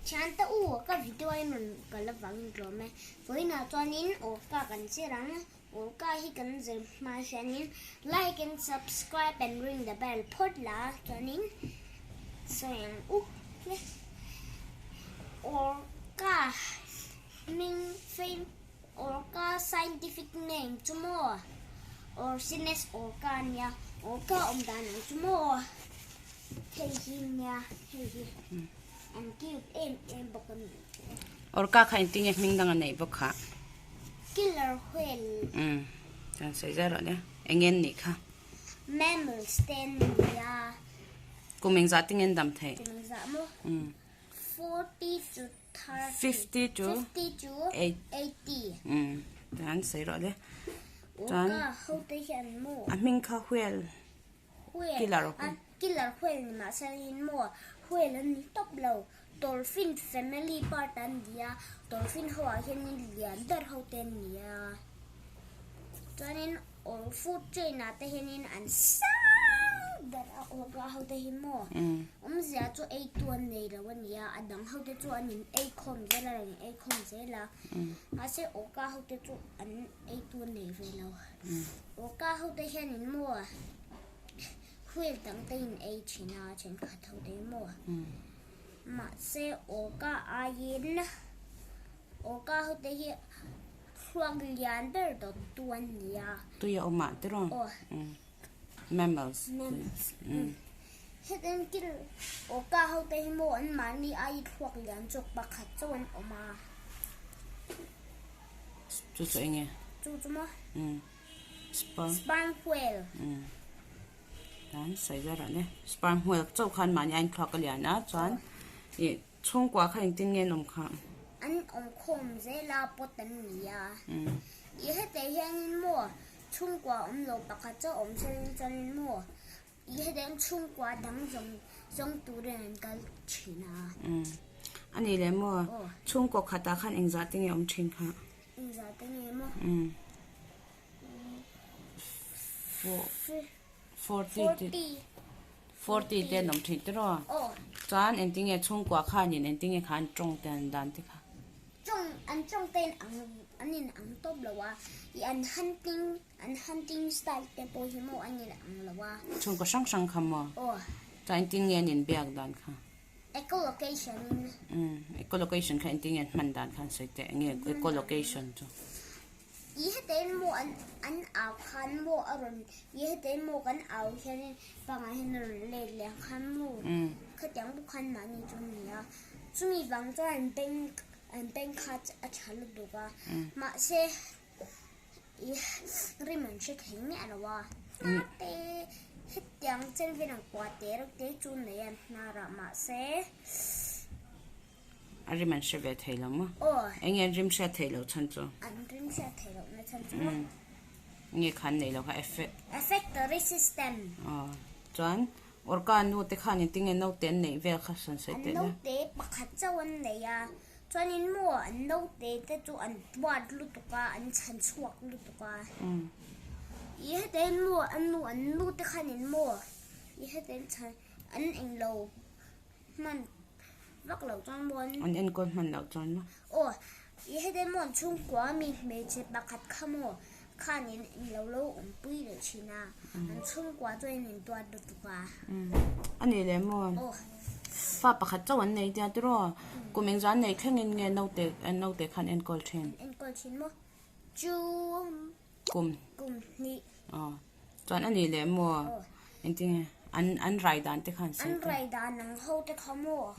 chán ta cái video ấy mình gọi là vắng rồi mà với nào cho nên Orca cần sẽ rằng Orca hi cần giờ mà sẽ nên like and subscribe and ring the bell put là cho nên xem Orca mình phim Orca scientific name tomorrow or sinus Orca nha Orca ông ta nói tomorrow hey nha hey anh kêu em bọc cái Orca khai tiếng Anh đang này bọc hả? Killer whale. Chẳng xảy ra rồi nhé. Anh em nị hả? Mammal stand ya. Cô mình ra tiếng Anh đam thế. Mình ra mô. 40 to 30. 50 to 80. Chẳng xảy rồi nhé. Orca hậu tế hiện mô. Mình khá whale. Killer whale. Killer whale mà sẽ hình mô. Whale là top lầu. Dolphin family part and dia dolphin hoa hiện liền dar hậu tên nia cho nên ở food chain là thế nên ăn sang dar Orca hậu tên mo giờ cho ai tuần này rồiวันนี้อันดังhậu tên cho anh ai không thế là ai không thế là mà sẽ Orca hậu tên cho anh ai tuần này về lâu Orca hậu tên hiện mo Whale tăng tên ai chỉ na trên cả hậu tên mo mà sẽ Orca ayin Orca hậu tế hiện hoàng lian đỡ đó tuần nia tôi ở mặt đó rồi mammals hết đến cái Orca hậu tế hiện một anh mà ni ai hoàng lian chụp bạc hạt cho anh ở mà chú cho anh nghe chú mà sperm whale đáng xảy ra rồi nhé sperm whale châu khăn mà anh khóc cái liền á chán chung qua khai tiếng nghe nồng khang anh ông không dễ là bớt tận nia ý hết tế hiện mua chung qua ông lô bạc hạt cho ông sẽ mua ý hết đến chung qua đang dùng tu đến cái chỉ na anh ấy làm mua chung qua khát ta khăn anh giải tiếng nghe ông trên khang anh giải tiếng nghe mua 40 tên ông trên đó chán anh tiếng nghe chung qua khăn nhìn anh tiếng nghe khăn trong tên đàn thế khá trong tên anh nhìn ăn tốt là wa anh hunting style cái bôi hiếm anh nhìn ăn là wa chung có sang sang khăm mà chán anh tiếng nghe nhìn bẹc đàn khá echolocation khá anh tiếng nghe man đàn khá sẽ tệ nghe echolocation cho ý hết tên mua anh áo khăn mua ở rồi ý hết tên mua cái áo cho nên bằng anh hình lệ lệ khăn mua cái tiếng bút khăn mà như chúng nhá chúng mình bằng cho anh tên khát ở chả được đâu mà sẽ rồi mình sẽ thấy mẹ là wa thế hết tiếng trên viên hàng quả té rồi té chun này anh nào mà sẽ anh mình sẽ về thấy lắm anh em sẽ thấy lâu chân cho anh sẽ thấy lâu này chân cho nghe khăn này là cái effect resistant chán Orca nu te khăn tiếng anh nấu tên này về khát sẵn sẽ tên nấu tế bạc hạt cho anh này cho nên mua anh nấu tế để cho anh bát lúc đó anh chăn chuột lúc đó ý hết đến mua anh nu te khăn anh mua ý hết đến chăn anh lâu mình vắt lẩu cho muốn anh con mình lẩu cho nó ý hết đến muốn chung quá mình chỉ bạc hạt không mua khăn anh lâu ông bui được chi na anh chung quá cho anh toàn được quá anh ấy làm mua pha bạc hạt cho anh này đi rồi cô mình dán này khăn anh nghe nấu tế khăn anh coi trên mua chú cùng nị cho anh ấy làm mua anh tiếng anh rải đàn tế khăn anh rải đàn năng hậu tế không mua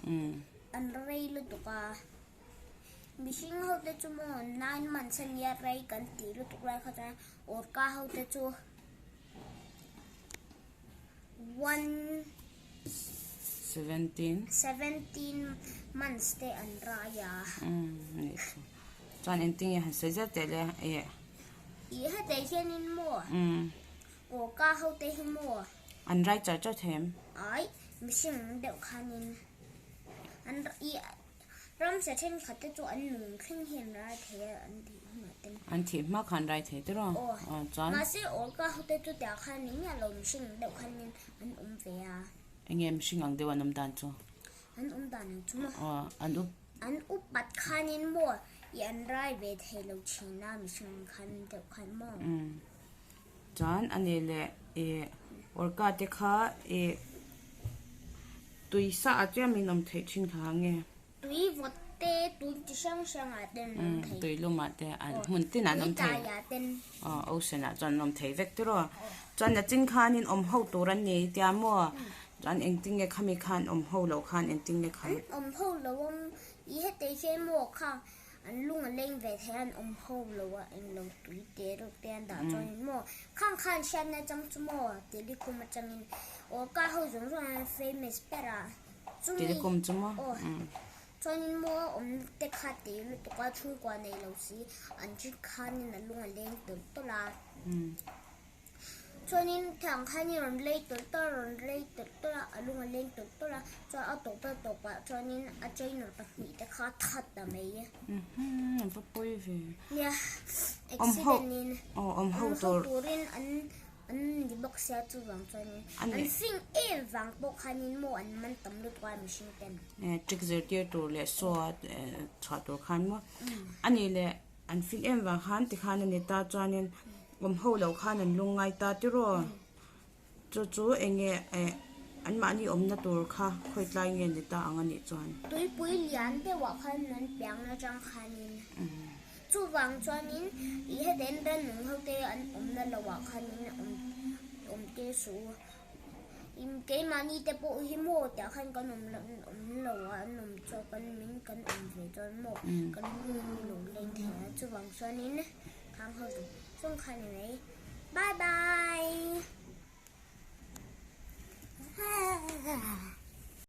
anh rải luôn tụi cả mình xin hậu tế cho mua 9 months anh ya rải cần tí luôn tụi rải khá Orca hậu tế cho 17 months te an raya cho anh tiếng anh sẽ rất tệ là ý hết tế hiện mua Orca hậu tế hiện mua anh rải cho thêm ấy mình xin đeo khăn anh ý ram sẽ thêm khát cho anh nung khinh hiện ra thế anh thì mắc khăn rải thế đó mà sẽ Orca hậu tế cho đeo khăn nhà lồng xin đeo khăn anh về anh em xin ăn đều ăn đàn cho an dan chu mo an up pat khanin mo yan rai ve thelo china mi sung khan de khan mo chan ani le orca te kha tui sa acha mi nom thei chin kha nge tui vote tui chi sang sang a den nom thei tui luma te an hun tin an nom thei ya ten ocean a chan nom thei vek tro chan na chin khanin ho turan ni tia mo chan engting nge khami khan ho lo khan engting nge kham ho lo i he te che mo kha an lung leng ve than ho lo wa en lo tui te ro ten da join mo khan shan na cham chu mo te li kum changin o ka ho jong jong famous pera te kum chu mo join mo te kha te lu to ka chu kwa nei lo si an chi khan ni na lung leng to la cho nên thằng khai như làm lấy tự là luôn là lên tự là cho ở tổ quả cho nên ở chơi nó tập nhị đã khó thật là mấy em phải bơi về nha accident nên hậu tổ nên anh đi bóc xe chú vàng cho nên anh xin em vàng bóc khai nên mua anh mang tấm lụt qua mình xin tên trực giờ tiêu tổ lệ xóa xóa tổ khăn mà anh ấy lệ anh xin em vàng khăn thì khăn này ta cho nên hậu lâu khan an lung ngai ta ti ro chu enge an ma ni na tur kha khoi tlai nge ni ta angani chuan tui pui lian te wa khan nan piang na chang khanin chu wang chuanin i he den ran nung ho te an na lo wa khanin te su im ke mani te po hi mo ta khan kan lo wa num cho kan min kan ve chon mo kan lu lên the chu wang chuanin khang ho xong khai này bye bye